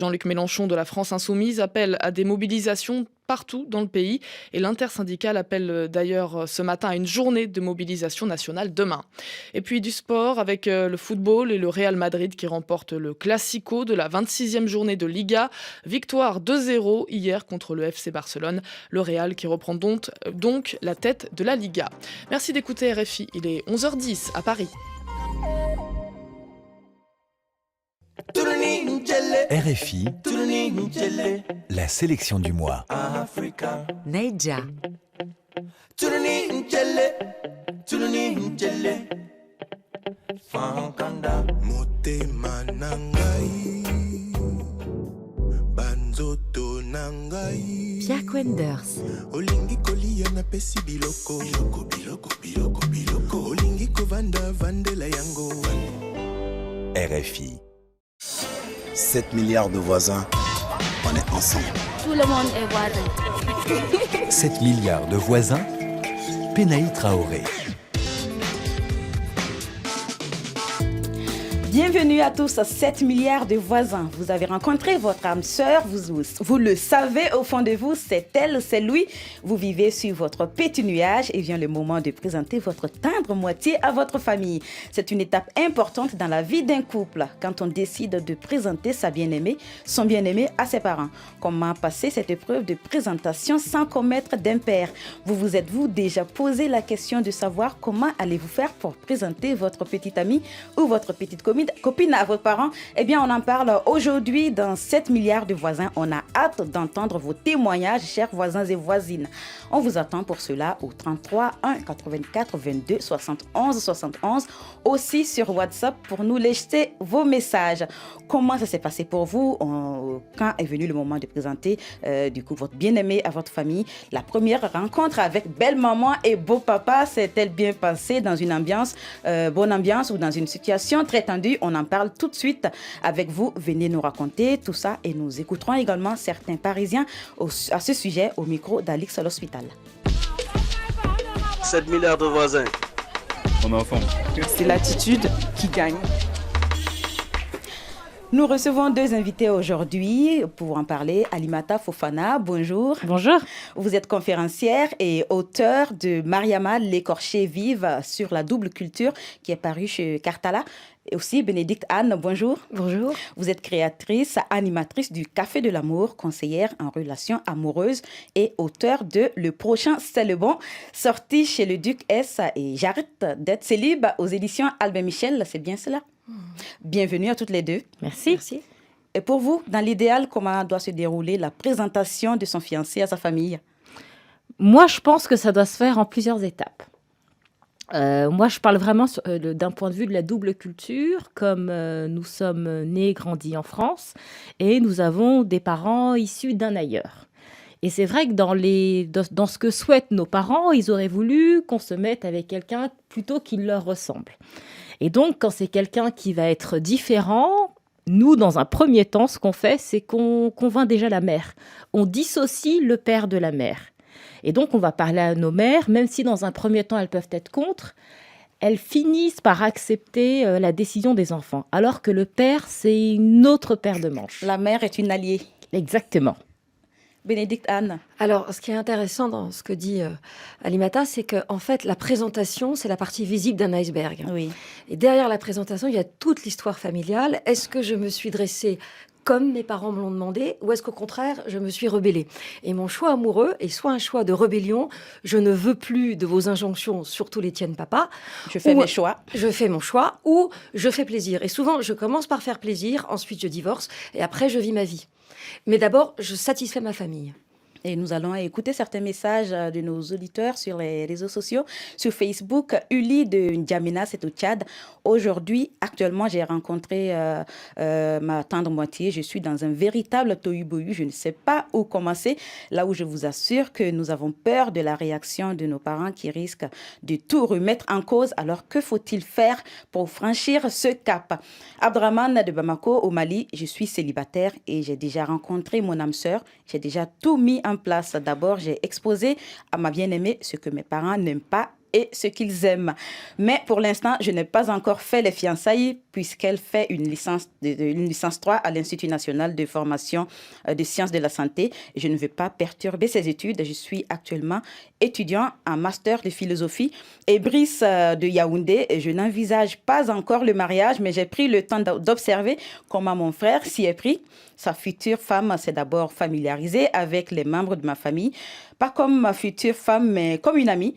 Jean-Luc Mélenchon de la France Insoumise appelle à des mobilisations partout dans le pays et l'intersyndicale appelle d'ailleurs ce matin à une journée de mobilisation nationale demain. Et puis du sport avec le football et le Real Madrid qui remporte le Classico de la 26e journée de Liga. Victoire 2-0 hier contre le FC Barcelone. Le Real qui reprend donc la tête de la Liga. Merci d'écouter RFI, il est 11h10 à Paris. RFI, la sélection du mois. Neija. Motema nangai, banzoto nangai. Pierre Wenders. Olingi kolia na pesi biloko. Olingi kovanda vandela yango. RFI. 7 milliards de voisins, on est ensemble. Tout le monde est voisin. 7 milliards de voisins, Penaï Traoré. Bienvenue à tous, 7 milliards de voisins. Vous avez rencontré votre âme sœur, vous le savez au fond de vous, c'est elle, c'est lui. Vous vivez sur votre petit nuage et vient le moment de présenter votre tendre moitié à votre famille. C'est une étape importante dans la vie d'un couple, quand on décide de présenter sa bien-aimée, son bien-aimé à ses parents. Comment passer cette épreuve de présentation sans commettre d'impair? Vous êtes-vous déjà posé la question de savoir comment allez-vous faire pour présenter votre petite amie ou votre petite copine à vos parents? Eh bien, on en parle aujourd'hui dans 7 milliards de voisins. On a hâte d'entendre vos témoignages, chers voisins et voisines. On vous attend pour cela au 33 1 84 22 71 71, aussi sur WhatsApp pour nous laisser vos messages. Comment ça s'est passé pour vous? Quand est venu le moment de présenter du coup votre bien-aimé à votre famille? La première rencontre avec belle-maman et beau-papa s'est-elle bien passée dans une ambiance, bonne ambiance ou dans une situation très tendue? On en parle tout de suite avec vous. Venez nous raconter tout ça et nous écouterons également certains Parisiens à ce sujet au micro d'Alix à l'Hospital. 7 milliards de voisins. On est ensemble. C'est l'attitude qui gagne. Nous recevons deux invités aujourd'hui pour en parler. Alimata Fofana, bonjour. Bonjour. Vous êtes conférencière et auteure de Mariama, l'écorché vive sur la double culture qui est paru chez Cartala. Et aussi Bénédicte Anne, bonjour. Bonjour. Vous êtes créatrice, animatrice du Café de l'amour, conseillère en relations amoureuses et auteure de Le prochain c'est le bon, sorti chez le Duc S. Et j'arrête d'être célib aux éditions Albin Michel, c'est bien cela? Bienvenue à toutes les deux. Merci. Merci. Et pour vous, dans l'idéal, comment doit se dérouler la présentation de son fiancé à sa famille? Moi, je pense que ça doit se faire en plusieurs étapes. Moi, je parle vraiment d'un point de vue de la double culture, comme nous sommes nés, grandis en France, et nous avons des parents issus d'un ailleurs. Et c'est vrai que dans ce que souhaitent nos parents, ils auraient voulu qu'on se mette avec quelqu'un plutôt qui leur ressemble. Et donc, quand c'est quelqu'un qui va être différent, nous, dans un premier temps, ce qu'on fait, c'est qu'on convainc déjà la mère. On dissocie le père de la mère. Et donc, on va parler à nos mères, même si dans un premier temps, elles peuvent être contre, elles finissent par accepter la décision des enfants. Alors que le père, c'est une autre paire de manches. La mère est une alliée. Exactement. Bénédicte Anne. Alors, ce qui est intéressant dans ce que dit Alimata, c'est qu'en fait, la présentation, c'est la partie visible d'un iceberg. Oui. Et derrière la présentation, il y a toute l'histoire familiale. Est-ce que je me suis dressée comme mes parents me l'ont demandé, ou est-ce qu'au contraire, je me suis rebellée? Et mon choix amoureux est soit un choix de rébellion, je ne veux plus de vos injonctions, surtout les tiennes, papa. Je fais mes choix. Je fais mon choix, ou je fais plaisir. Et souvent, je commence par faire plaisir, ensuite je divorce, et après je vis ma vie. Mais d'abord, je satisfais ma famille. Et nous allons écouter certains messages de nos auditeurs sur les réseaux sociaux. Sur Facebook, Uli de N'Djamena, c'est au Tchad. Aujourd'hui, actuellement, j'ai rencontré ma tendre moitié. Je suis dans un véritable tohu-bohu. Je ne sais pas où commencer. Là où je vous assure que nous avons peur de la réaction de nos parents qui risquent de tout remettre en cause. Alors, que faut-il faire pour franchir ce cap? Abdraman de Bamako, au Mali, je suis célibataire et j'ai déjà rencontré mon âme sœur. J'ai déjà tout mis en place. D'abord, j'ai exposé à ma bien-aimée ce que mes parents n'aiment pas et ce qu'ils aiment. Mais pour l'instant, je n'ai pas encore fait les fiançailles puisqu'elle fait une licence 3 à l'Institut national de formation des sciences de la santé. Je ne veux pas perturber ses études. Je suis actuellement étudiant en master de philosophie et Brice de Yaoundé. Je n'envisage pas encore le mariage, mais j'ai pris le temps d'observer comment mon frère s'y est pris. Sa future femme s'est d'abord familiarisée avec les membres de ma famille, pas comme ma future femme, mais comme une amie.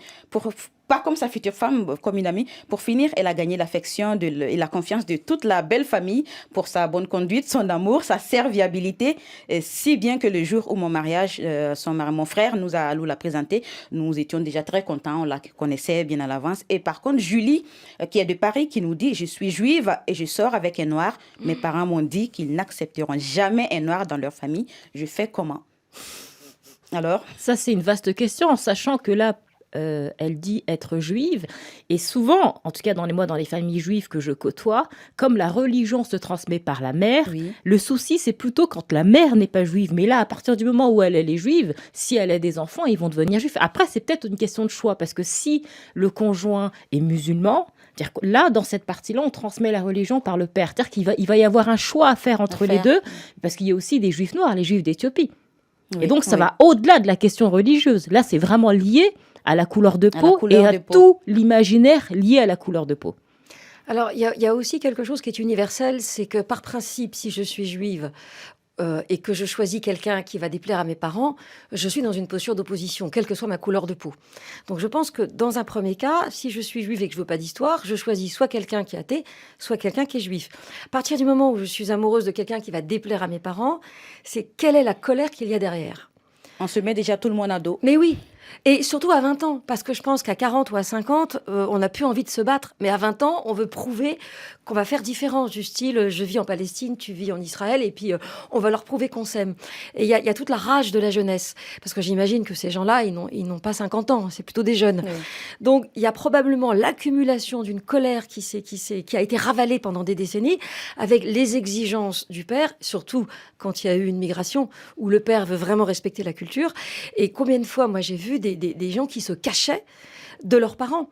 Pas comme sa future femme, comme une amie. Pour finir, elle a gagné l'affection et la confiance de toute la belle famille pour sa bonne conduite, son amour, sa serviabilité, si bien que le jour où mon mariage, mon frère nous l'a présenté, nous étions déjà très contents, on la connaissait bien à l'avance. Et par contre, Julie, qui est de Paris, qui nous dit « Je suis juive et je sors avec un noir. Mes parents m'ont dit qu'ils n'accepteront jamais un noir dans leur famille. Je fais comment ?» Alors ? Ça, c'est une vaste question, en sachant que là, elle dit être juive. Et souvent, en tout cas dans les familles juives que je côtoie, comme la religion se transmet par la mère, le souci, c'est plutôt quand la mère n'est pas juive. Mais là, à partir du moment où elle est juive, si elle a des enfants, ils vont devenir juifs. Après, c'est peut-être une question de choix, parce que si le conjoint est musulman, c'est-à-dire que là, dans cette partie-là, on transmet la religion par le père. C'est-à-dire qu'il va y avoir un choix à faire entre les deux, parce qu'il y a aussi des juifs noirs, les juifs d'Éthiopie. Et donc, ça va au-delà de la question religieuse. Là, c'est vraiment lié à la couleur de peau et à tout l'imaginaire lié à la couleur de peau. Alors, il y a aussi quelque chose qui est universel, c'est que par principe, si je suis juive et que je choisis quelqu'un qui va déplaire à mes parents, je suis dans une posture d'opposition, quelle que soit ma couleur de peau. Donc, je pense que dans un premier cas, si je suis juive et que je veux pas d'histoire, je choisis soit quelqu'un qui est athée, soit quelqu'un qui est juif. À partir du moment où je suis amoureuse de quelqu'un qui va déplaire à mes parents, c'est quelle est la colère qu'il y a derrière. On se met déjà tout le monde à dos. Mais oui. Et surtout à 20 ans, parce que je pense qu'à 40 ou à 50, on n'a plus envie de se battre. Mais à 20 ans, on veut prouver qu'on va faire différence, du style je vis en Palestine, tu vis en Israël, et puis on va leur prouver qu'on s'aime. Et il y a toute la rage de la jeunesse, parce que j'imagine que ces gens-là, ils n'ont pas 50 ans, c'est plutôt des jeunes. Oui. Donc il y a probablement l'accumulation d'une colère qui a été ravalée pendant des décennies, avec les exigences du père, surtout quand il y a eu une migration, où le père veut vraiment respecter la culture. Et combien de fois, moi j'ai vu des gens qui se cachaient de leurs parents.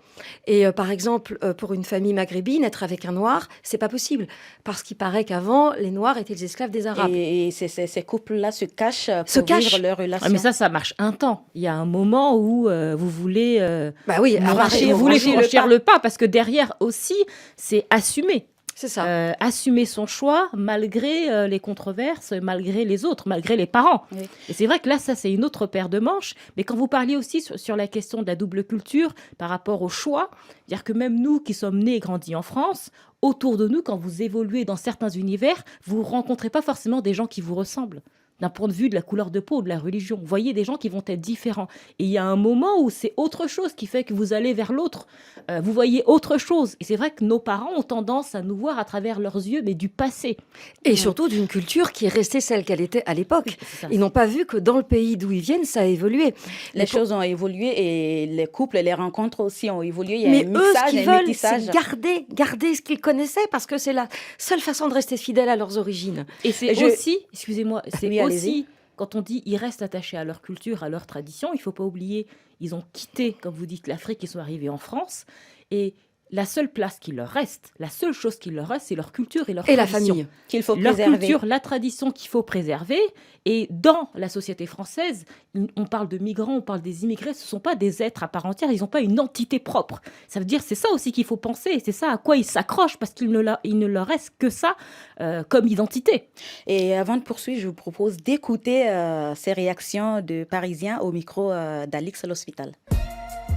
Et par exemple, pour une famille maghrébine, être avec un noir, c'est pas possible. Parce qu'il paraît qu'avant, les noirs étaient les esclaves des Arabes. Et ces couples-là se cachent pour vivre leur relation. Ah, mais ça marche un temps. Il y a un moment où vous voulez franchir le pas, parce que derrière aussi, c'est assumer. C'est ça. Assumer son choix malgré les controverses, malgré les autres, malgré les parents. Oui. Et c'est vrai que là, ça, c'est une autre paire de manches. Mais quand vous parliez aussi sur la question de la double culture par rapport au choix, c'est-à-dire que même nous qui sommes nés et grandis en France, autour de nous, quand vous évoluez dans certains univers, vous ne rencontrez pas forcément des gens qui vous ressemblent. D'un point de vue de la couleur de peau, de la religion. Vous voyez des gens qui vont être différents. Et il y a un moment où c'est autre chose qui fait que vous allez vers l'autre. Vous voyez autre chose. Et c'est vrai que nos parents ont tendance à nous voir à travers leurs yeux, mais du passé. Et surtout d'une culture qui est restée celle qu'elle était à l'époque. Ils n'ont pas vu que dans le pays d'où ils viennent, ça a évolué. Les choses ont évolué et les couples et les rencontres aussi ont évolué. Il y a mais un mixage, eux, ce qu'ils veulent, c'est garder ce qu'ils connaissaient parce que c'est la seule façon de rester fidèle à leurs origines. Et c'est aussi, excusez-moi, c'est aussi, quand on dit ils restent attachés à leur culture, à leur tradition, il ne faut pas oublier, ils ont quitté, comme vous dites, l'Afrique, ils sont arrivés en France, et la seule place qui leur reste, la seule chose qui leur reste, c'est leur culture et leur tradition. Et la famille qu'il faut leur préserver. Culture, la tradition qu'il faut préserver. Et dans la société française, on parle de migrants, on parle des immigrés, ce ne sont pas des êtres à part entière, ils n'ont pas une entité propre. Ça veut dire, c'est ça aussi qu'il faut penser, et c'est ça à quoi ils s'accrochent, parce qu'il ne leur reste que ça comme identité. Et avant de poursuivre, je vous propose d'écouter ces réactions de Parisiens au micro d'Alix à l'Hospital.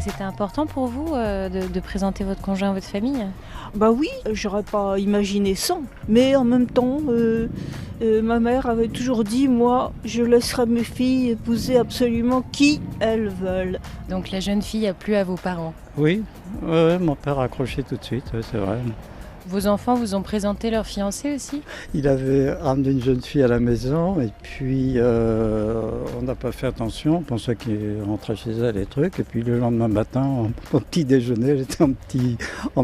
C'était important pour vous de présenter votre conjoint à votre famille ? Bah oui, j'aurais pas imaginé sans. Mais en même temps, ma mère avait toujours dit, moi, je laisserai mes filles épouser absolument qui elles veulent. Donc la jeune fille a plu à vos parents ? Oui, mon père a accroché tout de suite, c'est vrai. Vos enfants vous ont présenté leur fiancé aussi ? Il avait ramené une jeune fille à la maison et puis on n'a pas fait attention, on pensait qu'il rentrait chez elle et trucs. Et puis le lendemain matin, au petit déjeuner, j'étais en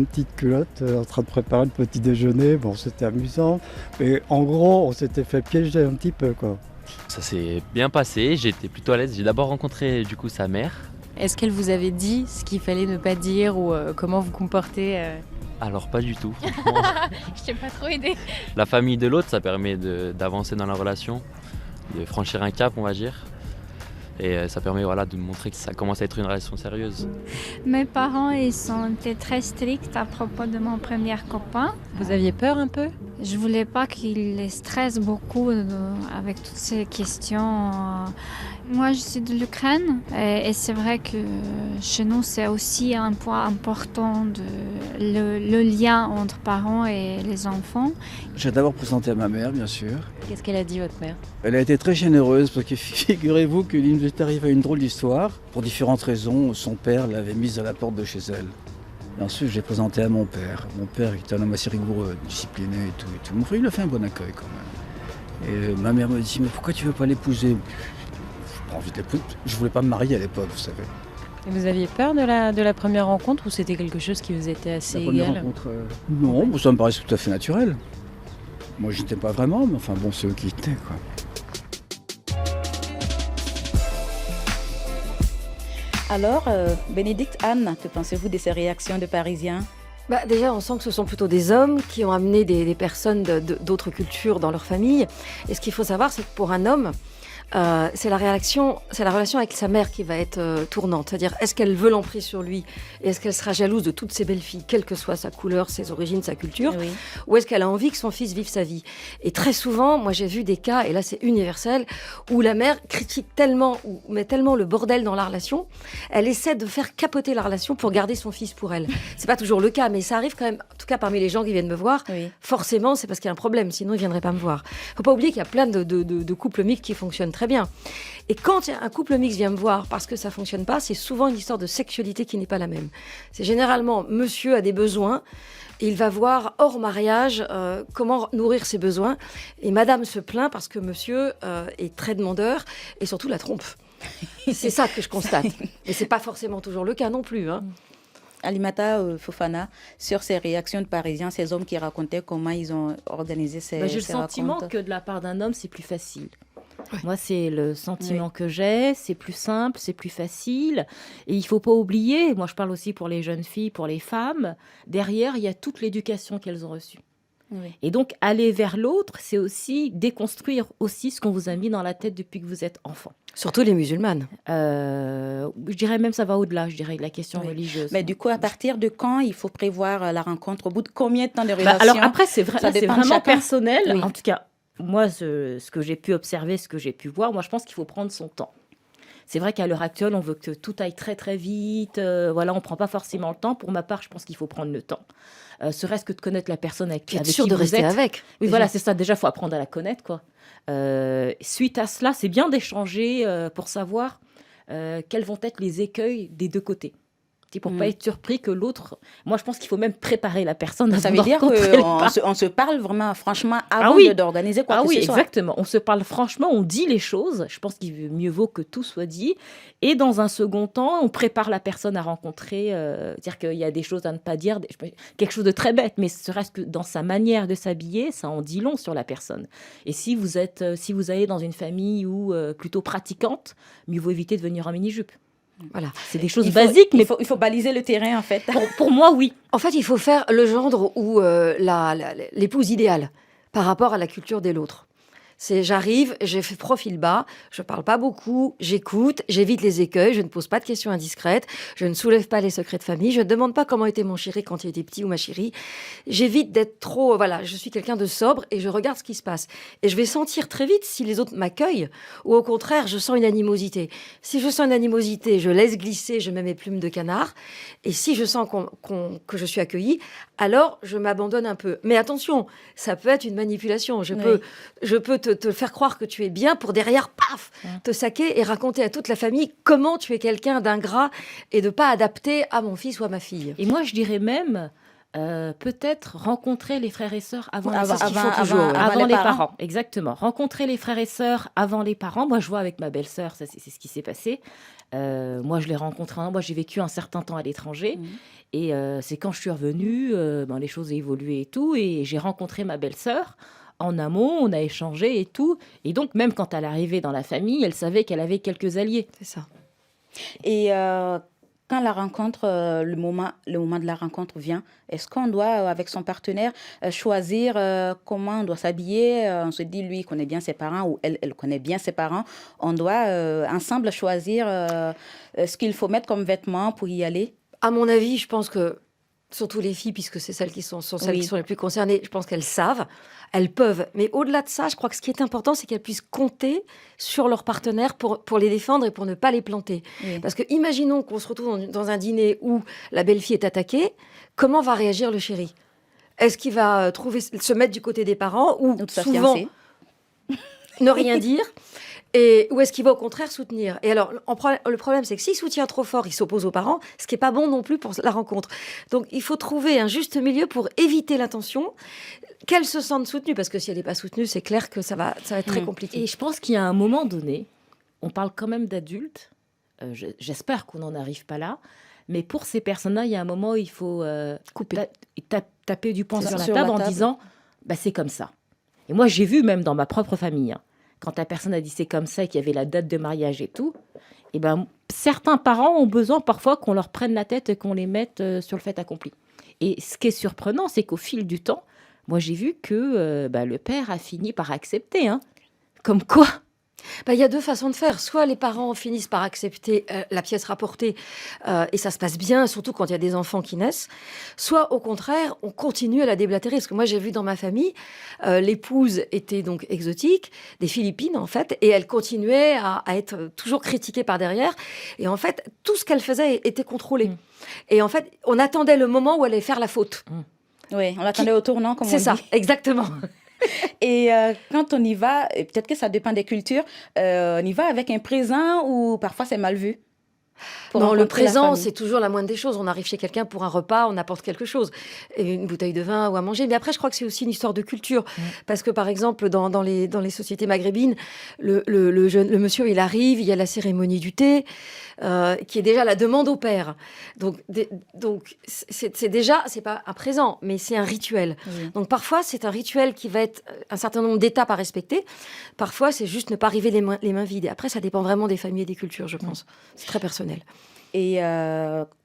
petite culotte en train de préparer le petit déjeuner. Bon, c'était amusant, mais en gros, on s'était fait piéger un petit peu, quoi. Ça s'est bien passé, j'étais plutôt à l'aise. J'ai d'abord rencontré du coup sa mère. Est-ce qu'elle vous avait dit ce qu'il fallait ne pas dire ou comment vous comporter Alors pas du tout. Je t'ai pas trop aidé. La famille de l'autre, ça permet d'avancer dans la relation, de franchir un cap, on va dire. Et ça permet de montrer que ça commence à être une relation sérieuse. Mes parents, ils sont été très stricts à propos de mon premier copain. Vous aviez peur un peu? Je voulais pas qu'il les stresse beaucoup avec toutes ces questions. Moi, je suis de l'Ukraine et c'est vrai que chez nous, c'est aussi un point important le lien entre parents et les enfants. J'ai d'abord présenté à ma mère, bien sûr. Qu'est-ce qu'elle a dit, votre mère? Elle a été très généreuse parce que figurez-vous qu'il nous est arrivé une drôle d'histoire. Pour différentes raisons, son père l'avait mise à la porte de chez elle. Et ensuite, je l'ai présenté à mon père. Mon père était un homme assez rigoureux, discipliné et tout. Mon frère, il a fait un bon accueil quand même. Et ma mère me dit, mais pourquoi tu veux pas l'épouser? J'ai pas envie de l'épouser. Je voulais pas me marier à l'époque, vous savez. Et vous aviez peur de la première rencontre ou c'était quelque chose qui vous était assez égal? La première rencontre, non, ça me paraissait tout à fait naturel. Moi, je n'étais pas vraiment, mais enfin bon, c'est eux qui étaient, quoi. Alors, Bénédicte, Anne, que pensez-vous de ces réactions de Parisiens? Déjà, on sent que ce sont plutôt des hommes qui ont amené des personnes d'autres cultures dans leur famille. Et ce qu'il faut savoir, c'est que pour un homme, c'est la relation avec sa mère qui va être tournante. C'est-à-dire, est-ce qu'elle veut l'emprise sur lui et est-ce qu'elle sera jalouse de toutes ses belles filles, quelle que soit sa couleur, ses origines, sa culture, Oui. ou est-ce qu'elle a envie que son fils vive sa vie? Et très souvent, moi j'ai vu des cas, et là c'est universel, où la mère critique tellement, ou met tellement le bordel dans la relation, elle essaie de faire capoter la relation pour garder son fils pour elle. C'est pas toujours le cas, mais ça arrive quand même, en tout cas parmi les gens qui viennent me voir, Oui. forcément c'est parce qu'il y a un problème, sinon ils viendraient pas me voir. Faut pas oublier qu'il y a plein de couples mixtes qui fonctionnent très bien. Et quand un couple mixte vient me voir parce que ça fonctionne pas, c'est souvent une histoire de sexualité qui n'est pas la même. C'est généralement monsieur a des besoins, et il va voir hors mariage comment nourrir ses besoins, et madame se plaint parce que monsieur est très demandeur et surtout la trompe. C'est ça que je constate. Et c'est pas forcément toujours le cas non plus, hein. Alimata Fofana, sur ces réactions de Parisiens, ces hommes qui racontaient comment ils ont organisé ces J'ai le sentiment rencontres. que de la part d'un homme, c'est plus facile. Moi, c'est le sentiment que j'ai, c'est plus simple, c'est plus facile. Et il ne faut pas oublier, moi je parle aussi pour les jeunes filles, pour les femmes, derrière, il y a toute l'éducation qu'elles ont reçue. Oui. Et donc, aller vers l'autre, c'est aussi déconstruire aussi ce qu'on vous a mis dans la tête depuis que vous êtes enfant. Surtout les musulmanes. Je dirais même ça va au-delà, je dirais, de la question religieuse. Mais du coup, à partir de quand il faut prévoir la rencontre? Au bout de combien de temps de relation? Alors après, c'est vraiment chacun. personnel. Oui. En tout cas, moi, ce que j'ai pu observer, ce que j'ai pu voir, moi, je pense qu'il faut prendre son temps. C'est vrai qu'à l'heure actuelle, on veut que tout aille très très vite. On ne prend pas forcément le temps. Pour ma part, je pense qu'il faut prendre le temps. Serait-ce que de connaître la personne avec qui vous êtes. sûr de rester avec. Oui, voilà, c'est ça. Déjà, il faut apprendre à la connaître, quoi. Suite à cela, c'est bien d'échanger pour savoir quels vont être les écueils des deux côtés. Pour ne pas être surpris que l'autre... Moi, je pense qu'il faut même préparer la personne. Ça veut dire qu'on se parle vraiment franchement avant d'organiser quoi que ce soit. Exactement. On se parle franchement, on dit les choses. Je pense qu'il mieux vaut que tout soit dit. Et dans un second temps, on prépare la personne à rencontrer. Dire qu'il y a des choses à ne pas dire. Quelque chose de très bête, mais serait-ce que dans sa manière de s'habiller, ça en dit long sur la personne. Et si vous allez dans une famille plutôt pratiquante, mieux vaut éviter de venir en mini-jupe. Voilà. C'est des choses basiques, mais il faut baliser le terrain, en fait. Pour moi, oui. En fait, il faut faire le gendre ou l'épouse idéale par rapport à la culture de l'autre. J'arrive, j'ai fait profil bas, je parle pas beaucoup, j'écoute, j'évite les écueils, je ne pose pas de questions indiscrètes, je ne soulève pas les secrets de famille, je ne demande pas comment était mon chéri quand il était petit ou ma chérie. J'évite d'être trop... je suis quelqu'un de sobre et je regarde ce qui se passe. Et je vais sentir très vite si les autres m'accueillent ou au contraire, je sens une animosité. Si je sens une animosité, je laisse glisser, je mets mes plumes de canard. Et si je sens que je suis accueillie, alors je m'abandonne un peu. Mais attention, ça peut être une manipulation. Je peux te faire croire que tu es bien pour derrière, paf, te saquer et raconter à toute la famille comment tu es quelqu'un d'ingrat et de pas adapté à mon fils ou à ma fille. Et moi, je dirais même... peut-être rencontrer les frères et sœurs avant les parents. Exactement. Rencontrer les frères et sœurs avant les parents. Moi, je vois avec ma belle-sœur, c'est ce qui s'est passé. Moi, je l'ai rencontrée. Moi, j'ai vécu un certain temps à l'étranger. Et c'est quand je suis revenue, les choses ont évolué et tout. Et j'ai rencontré ma belle-sœur. En amont, on a échangé et tout. Et donc, même quand elle arrivait dans la famille, elle savait qu'elle avait quelques alliés. C'est ça. Et quand la rencontre, le moment de la rencontre vient, est-ce qu'on doit, avec son partenaire, choisir comment on doit s'habiller? On se dit, lui, il connaît bien ses parents ou elle connaît bien ses parents. On doit ensemble choisir ce qu'il faut mettre comme vêtements pour y aller? À mon avis, je pense que, surtout les filles, puisque c'est celles qui sont celles Oui. qui sont les plus concernées, je pense qu'elles savent, elles peuvent. Mais au-delà de ça, je crois que ce qui est important, c'est qu'elles puissent compter sur leur partenaire pour les défendre et pour ne pas les planter. Oui. Parce que imaginons qu'on se retrouve dans un dîner où la belle-fille est attaquée, comment va réagir le chéri? Est-ce qu'il va se mettre du côté des parents ou de sa souvent fiancée. ne rien dire ou est-ce qu'il va au contraire soutenir? Et alors, le problème, c'est que s'il soutient trop fort, il s'oppose aux parents, ce qui n'est pas bon non plus pour la rencontre. Donc, il faut trouver un juste milieu pour éviter la tension, qu'elle se sente soutenue, parce que si elle n'est pas soutenue, c'est clair que ça va être très compliqué. Et je pense qu'il y a un moment donné, on parle quand même d'adultes, j'espère qu'on n'en arrive pas là, mais pour ces personnes-là, il y a un moment où il faut taper du poing sur la table en disant bah, c'est comme ça. Et moi, j'ai vu même dans ma propre famille, hein, quand la personne a dit c'est comme ça et qu'il y avait la date de mariage et tout, et ben, certains parents ont besoin parfois qu'on leur prenne la tête et qu'on les mette sur le fait accompli. Et ce qui est surprenant, c'est qu'au fil du temps, moi j'ai vu que le père a fini par accepter. Hein. Comme quoi Il y a deux façons de faire. Soit les parents finissent par accepter la pièce rapportée et ça se passe bien, surtout quand il y a des enfants qui naissent. Soit au contraire, on continue à la déblatérer. Parce que moi, j'ai vu dans ma famille, l'épouse était donc exotique, des Philippines en fait, et elle continuait à être toujours critiquée par derrière. Et en fait, tout ce qu'elle faisait était contrôlé. Et en fait, on attendait le moment où elle allait faire la faute. Oui, on l'attendait au tournant, comme on dit. C'est ça, exactement. Et quand on y va, et peut-être que ça dépend des cultures, on y va avec un présent ou parfois c'est mal vu? Non, le présent, c'est toujours la moindre des choses. On arrive chez quelqu'un pour un repas, on apporte quelque chose, et une bouteille de vin ou à manger. Mais après, je crois que c'est aussi une histoire de culture. Parce que, par exemple, dans les sociétés maghrébines, le monsieur, il arrive, il y a la cérémonie du thé, qui est déjà la demande au père. Donc c'est déjà, c'est pas un présent, mais c'est un rituel. Oui. Donc parfois, c'est un rituel qui va être un certain nombre d'étapes à respecter. Parfois, c'est juste ne pas arriver les mains vides. Et après, ça dépend vraiment des familles et des cultures, je pense. C'est très personnel. Et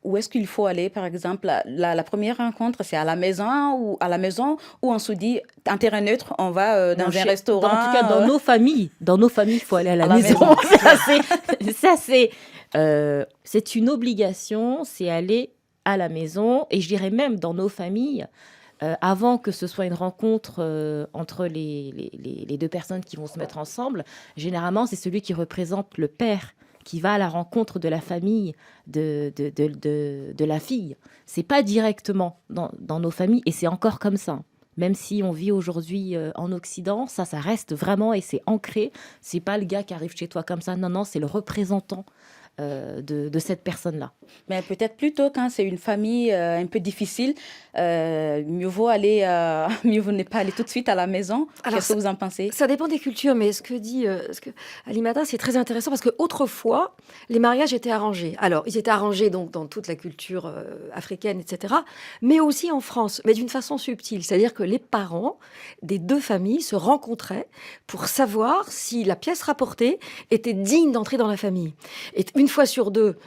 où est-ce qu'il faut aller, par exemple, la première rencontre, c'est à la maison ou on se dit, en terrain neutre, on va dans un restaurant. En tout cas, dans nos familles, il faut aller à la maison. C'est une obligation, c'est aller à la maison. Et je dirais même dans nos familles, avant que ce soit une rencontre entre les deux personnes qui vont se mettre ensemble, généralement, c'est celui qui représente le père qui va à la rencontre de la famille de la fille. C'est pas directement dans nos familles, et c'est encore comme ça. Même si on vit aujourd'hui en Occident, ça reste vraiment, et c'est ancré. C'est pas le gars qui arrive chez toi comme ça, non, c'est le représentant de cette personne-là. Mais peut-être plutôt quand c'est une famille un peu difficile, mieux vaut ne pas aller tout de suite à la maison. Qu'est-ce que vous en pensez? Ça dépend des cultures, mais ce que dit Alimata, c'est très intéressant parce qu'autrefois, les mariages étaient arrangés. Alors, ils étaient arrangés donc, dans toute la culture africaine, etc., mais aussi en France, mais d'une façon subtile. C'est-à-dire que les parents des deux familles se rencontraient pour savoir si la pièce rapportée était digne d'entrer dans la famille. Et une fois sur deux,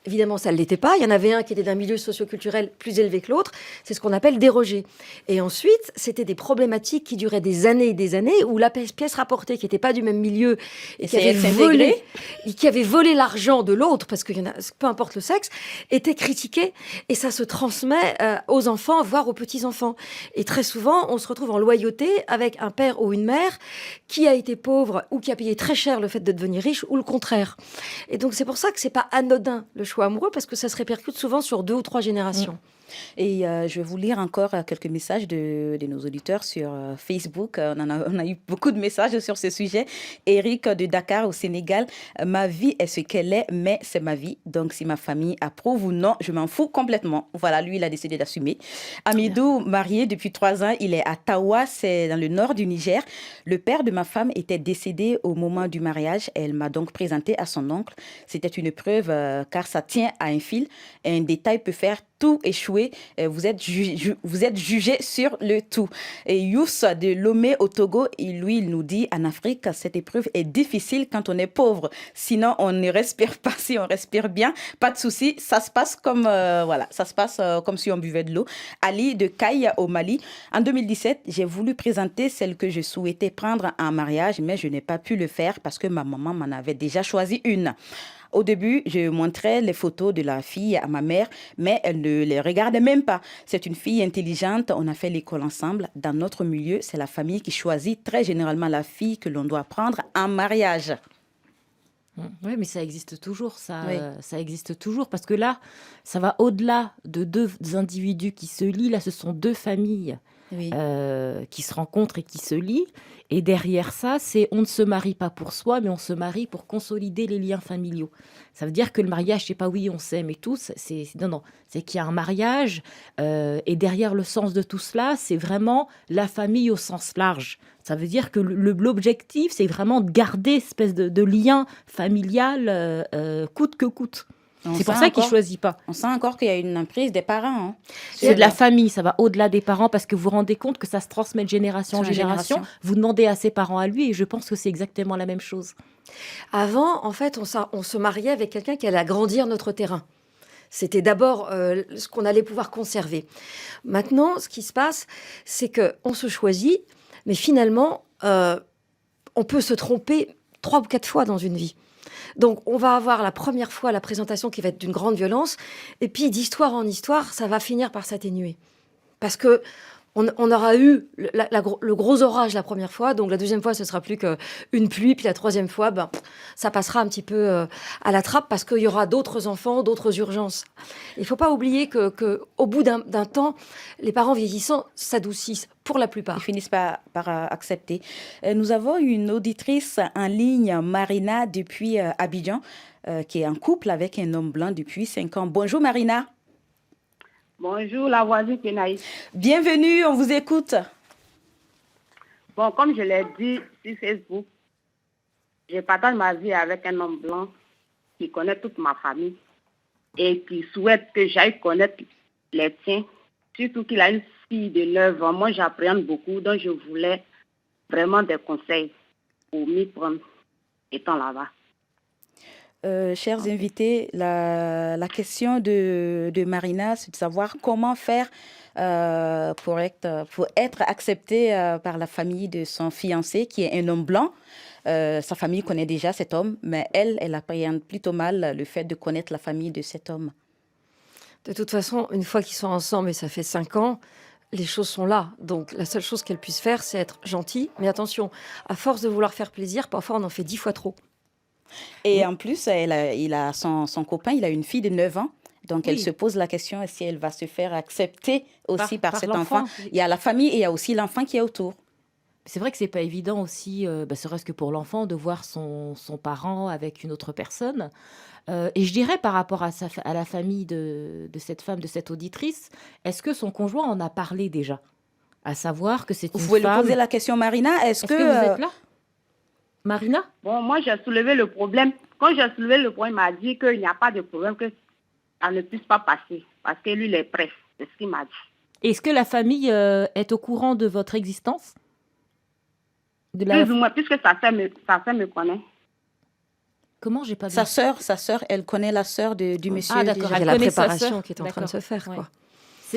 évidemment, ça ne l'était pas. Il y en avait un qui était d'un milieu socio-culturel plus élevé que l'autre. C'est ce qu'on appelle déroger. Et ensuite, c'était des problématiques qui duraient des années et des années, où la pièce rapportée, qui n'était pas du même milieu, et qui avait volé l'argent de l'autre, parce qu'il y en a, peu importe le sexe, était critiquée. Et ça se transmet aux enfants, voire aux petits-enfants. Et très souvent, on se retrouve en loyauté avec un père ou une mère qui a été pauvre ou qui a payé très cher le fait de devenir riche, ou le contraire. Et donc, c'est pour ça que ce n'est pas anodin, le choix amoureux, parce que ça se répercute souvent sur 2 ou 3 générations. Et je vais vous lire encore quelques messages de nos auditeurs sur Facebook. On a eu beaucoup de messages sur ce sujet. Eric de Dakar au Sénégal. Ma vie est ce qu'elle est, mais c'est ma vie. Donc si ma famille approuve ou non, je m'en fous complètement. Voilà, lui, il a décidé d'assumer. Amidou, marié depuis 3 ans, il est à Tawa, c'est dans le nord du Niger. Le père de ma femme était décédé au moment du mariage. Elle m'a donc présenté à son oncle. C'était une preuve car ça tient à un fil. Un détail peut faire tout échoué, vous êtes jugé sur le tout. Et Youss de Lomé au Togo, il nous dit, en Afrique, cette épreuve est difficile quand on est pauvre. Sinon, on ne respire pas. Si on respire bien, pas de souci. Ça se passe comme, comme si on buvait de l'eau. Ali de Kaï au Mali. En 2017, j'ai voulu présenter celle que je souhaitais prendre en mariage, mais je n'ai pas pu le faire parce que ma maman m'en avait déjà choisi une. Au début, je montrais les photos de la fille à ma mère, mais elle ne les regardait même pas. C'est une fille intelligente, on a fait l'école ensemble. Dans notre milieu, c'est la famille qui choisit très généralement la fille que l'on doit prendre en mariage. Oui, mais ça existe toujours, Oui. ça existe toujours, parce que là, ça va au-delà de deux individus qui se lient. Là, ce sont deux familles Oui. qui se rencontrent et qui se lient. Et derrière ça, c'est on ne se marie pas pour soi, mais on se marie pour consolider les liens familiaux. Ça veut dire que le mariage, c'est pas oui, on s'aime et tout. Non, c'est qu'il y a un mariage. Et derrière le sens de tout cela, c'est vraiment la famille au sens large. Ça veut dire que l'objectif, c'est vraiment de garder une espèce de lien familial coûte que coûte. C'est pour ça qu'il ne choisit pas. On sent encore qu'il y a une emprise des parents. Hein. C'est de la famille, ça va au-delà des parents parce que vous vous rendez compte que ça se transmet de génération en génération. Vous demandez à ses parents à lui et je pense que c'est exactement la même chose. Avant, en fait, on se mariait avec quelqu'un qui allait agrandir notre terrain. C'était d'abord ce qu'on allait pouvoir conserver. Maintenant, ce qui se passe, c'est qu'on se choisit, mais finalement, on peut se tromper 3 ou 4 fois dans une vie. Donc, on va avoir la première fois la présentation qui va être d'une grande violence, et puis d'histoire en histoire, ça va finir par s'atténuer. Parce que on aura eu le gros orage la première fois, donc la deuxième fois, ce sera plus qu'une pluie, puis la troisième fois, ça passera un petit peu à la trappe parce qu'il y aura d'autres enfants, d'autres urgences. Il ne faut pas oublier qu'au bout d'un temps, les parents vieillissants s'adoucissent pour la plupart. Ils finissent par accepter. Nous avons une auditrice en ligne, Marina, depuis Abidjan, qui est en couple avec un homme blanc depuis 5 ans. Bonjour Marina. Bonjour, la voisine Pénaïs. Bienvenue, on vous écoute. Bon, comme je l'ai dit sur Facebook, je partage ma vie avec un homme blanc qui connaît toute ma famille et qui souhaite que j'aille connaître les tiens, surtout qu'il a une fille de 9 ans. Moi, j'appréhende beaucoup, donc je voulais vraiment des conseils pour m'y prendre étant là-bas. Chers invités, la question de Marina, c'est de savoir comment faire pour être acceptée par la famille de son fiancé, qui est un homme blanc. Sa famille connaît déjà cet homme, mais elle appréhende plutôt mal le fait de connaître la famille de cet homme. De toute façon, une fois qu'ils sont ensemble, et ça fait 5 ans, les choses sont là. Donc, la seule chose qu'elle puisse faire, c'est être gentille. Mais attention, à force de vouloir faire plaisir, parfois on en fait 10 fois trop. Et en plus, il a son copain, il a une fille de 9 ans. Donc, elle se pose la question si elle va se faire accepter aussi par cet enfant. Il y a la famille et il y a aussi l'enfant qui est autour. C'est vrai que c'est pas évident aussi, serait-ce que pour l'enfant, de voir son parent avec une autre personne. Et je dirais par rapport à la famille de cette femme, de cette auditrice, est-ce que son conjoint en a parlé déjà? À savoir que c'est une femme... Vous pouvez lui poser la question, Marina. Est-ce que vous êtes là, Marina? Bon, moi, j'ai soulevé le problème. Quand j'ai soulevé le problème, il m'a dit qu'il n'y a pas de problème, que ça ne puisse pas passer, parce que lui, il est prêt. C'est ce qu'il m'a dit. Est-ce que la famille est au courant de votre existence? Plus ou moins, puisque sa sœur me connaît. Comment? J'ai pas sa sœur, elle connaît la sœur du monsieur. Ah d'accord, il y a la préparation qui est en train de se faire, quoi.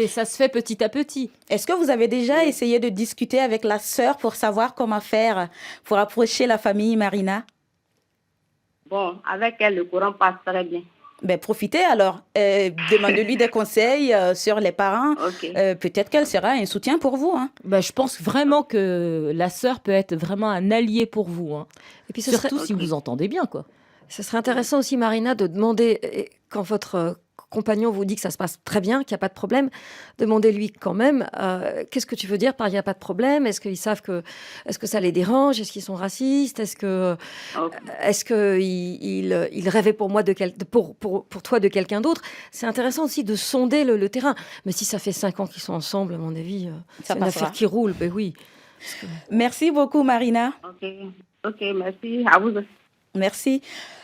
Ça se fait petit à petit. Est-ce que vous avez déjà essayé de discuter avec la sœur pour savoir comment faire pour approcher la famille, Marina? Bon, avec elle, le courant passe très bien. Ben, profitez alors. Demandez-lui des conseils sur les parents. Okay. Peut-être qu'elle sera un soutien pour vous. Hein. Je pense vraiment que la sœur peut être vraiment un allié pour vous. Hein. Et puis surtout si vous entendez bien, quoi. Ce serait intéressant aussi, Marina, de demander, quand votre compagnon vous dit que ça se passe très bien, qu'il n'y a pas de problème, demandez-lui quand même, qu'est-ce que tu veux dire par il n'y a pas de problème? Est-ce qu'ils savent est-ce que ça les dérange? Est-ce qu'ils sont racistes? Est-ce qu'ils rêvaient pour moi pour toi de quelqu'un d'autre? C'est intéressant aussi de sonder le terrain. Mais si ça fait 5 ans qu'ils sont ensemble, à mon avis, c'est une affaire qui roule. Ben oui. Merci beaucoup, Marina. Ok, merci. À vous aussi. Merci.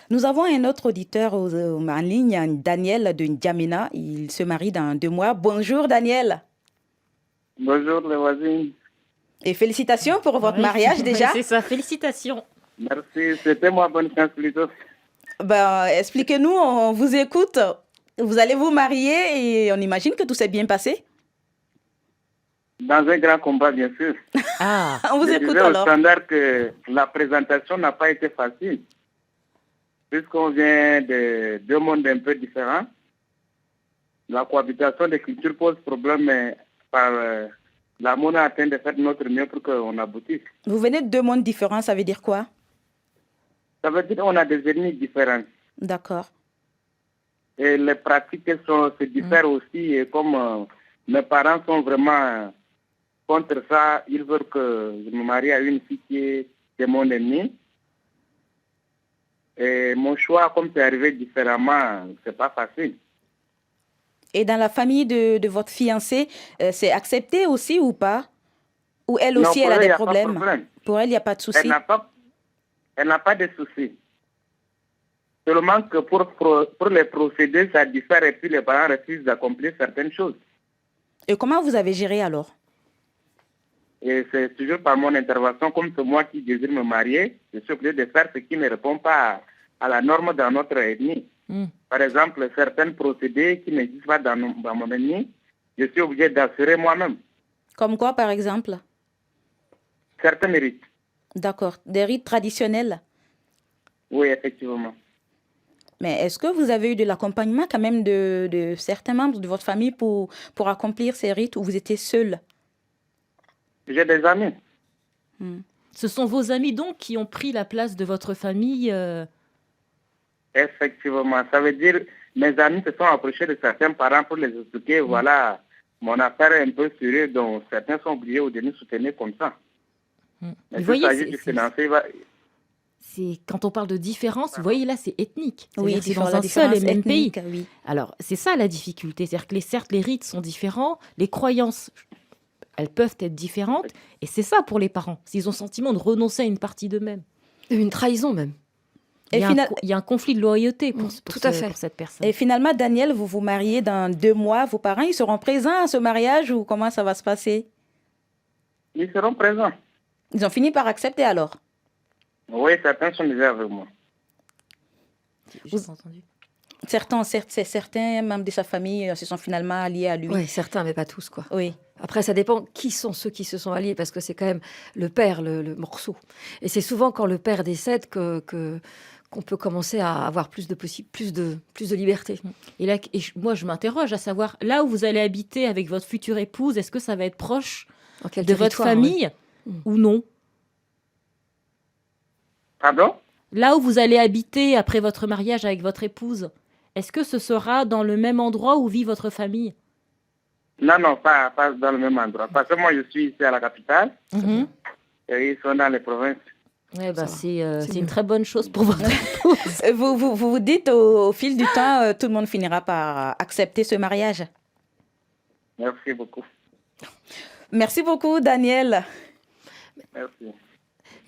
Nous avons un autre auditeur en ligne, Daniel de N'Djamena. Il se marie dans 2 mois. Bonjour Daniel. Bonjour les voisines. Et félicitations pour votre mariage déjà. C'est ça, félicitations. Merci, c'était moi bonne chance plutôt. Expliquez-nous, on vous écoute. Vous allez vous marier et on imagine que tout s'est bien passé. Dans un grand combat, bien sûr. On vous écoute au alors. standard que la présentation n'a pas été facile, puisqu'on vient de 2 mondes un peu différents. La cohabitation des cultures pose problème, mais par l'amour, on a atteint de faire notre mieux pour qu'on aboutisse. Vous venez de 2 mondes différents, ça veut dire quoi? Ça veut dire qu'on a des ennemis différents. D'accord. Et les pratiques se diffèrent aussi. Et comme mes parents sont vraiment contre ça, ils veulent que je me marie à une fille qui est mon ennemi. Et mon choix, comme c'est arrivé différemment, c'est pas facile. Et dans la famille de votre fiancée, c'est accepté aussi ou pas? Ou elle aussi, elle a des problèmes? Pour elle, il n'y a pas de souci? Elle n'a pas de soucis. Seulement que pour les procédés, ça diffère et puis les parents refusent d'accomplir certaines choses. Et comment vous avez géré alors? Et c'est toujours par mon intervention, comme c'est moi qui désire me marier, je suis obligé de faire ce qui ne répond pas à la norme dans notre ethnie. Par exemple, certains procédés qui n'existent pas dans mon ethnie, je suis obligé d'assurer moi-même. Comme quoi, par exemple? Certains rites. D'accord. Des rites traditionnels? Oui, effectivement. Mais est-ce que vous avez eu de l'accompagnement quand même de certains membres de votre famille pour accomplir ces rites ou vous étiez seul? J'ai des amis. Ce sont vos amis donc qui ont pris la place de votre famille Effectivement. Ça veut dire mes amis se sont approchés de certains parents pour les expliquer, voilà, mon affaire est un peu sérieuse, donc certains sont obligés de nous soutenir comme ça. Mais Vous voyez, c'est quand on parle de différence, vous voyez là, c'est ethnique. Oui, c'est dans un seul et même pays. Alors, c'est ça la difficulté. C'est-à-dire que certes, les rites sont différents, les croyances, elles peuvent être différentes, et c'est ça pour les parents. S'ils ont le sentiment de renoncer à une partie d'eux-mêmes. Une trahison même. Il y a un conflit de loyauté pour cette personne. Et finalement, Daniel, vous vous mariez dans 2 mois. Vos parents, ils seront présents à ce mariage ou comment ça va se passer? Ils seront présents. Ils ont fini par accepter alors? Oui, certains sont déjà avec moi. Certains membres de sa famille se sont finalement alliés à lui. Oui, certains, mais pas tous, quoi. Oui. Après, ça dépend qui sont ceux qui se sont alliés, parce que c'est quand même le père, le morceau. Et c'est souvent quand le père décède qu'on peut commencer à avoir plus de liberté. Et là, moi, je m'interroge à savoir, là où vous allez habiter avec votre future épouse, est-ce que ça va être proche de votre famille ou non? Pardon? Là où vous allez habiter après votre mariage avec votre épouse, est-ce que ce sera dans le même endroit où vit votre famille? Non, pas dans le même endroit. Parce que moi, je suis ici à la capitale et ils sont dans les provinces. Ouais, c'est une très bonne chose pour votre épouse. Vous dites au fil du temps, tout le monde finira par accepter ce mariage. Merci beaucoup. Merci beaucoup, Daniel. Merci.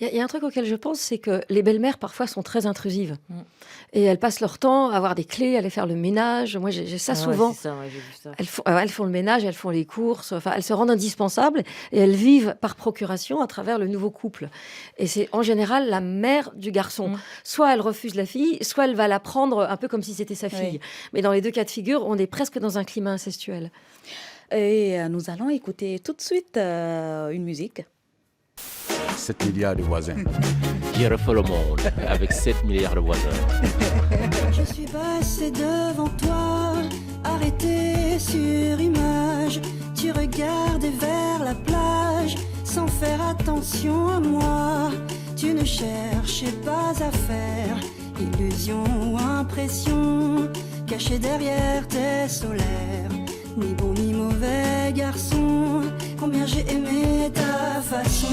Il y a un truc auquel je pense, c'est que les belles-mères, parfois, sont très intrusives. Et elles passent leur temps à avoir des clés, à aller faire le ménage. Moi, j'ai ça souvent. J'ai vu ça. Elles font le ménage, elles font les courses. Enfin, elles se rendent indispensables et elles vivent par procuration à travers le nouveau couple. Et c'est en général la mère du garçon. Soit elle refuse la fille, soit elle va la prendre un peu comme si c'était sa fille. Mais dans les 2 cas de figure, on est presque dans un climat incestuel. Et nous allons écouter tout de suite une musique. 7 milliards de voisins. Qui refait le monde avec 7 milliards de voisins. Je suis passé devant toi, arrêté sur image. Tu regardais vers la plage, sans faire attention à moi. Tu ne cherchais pas à faire illusion ou impression, caché derrière tes solaires. Ni bon ni mauvais garçon, combien j'ai aimé ta façon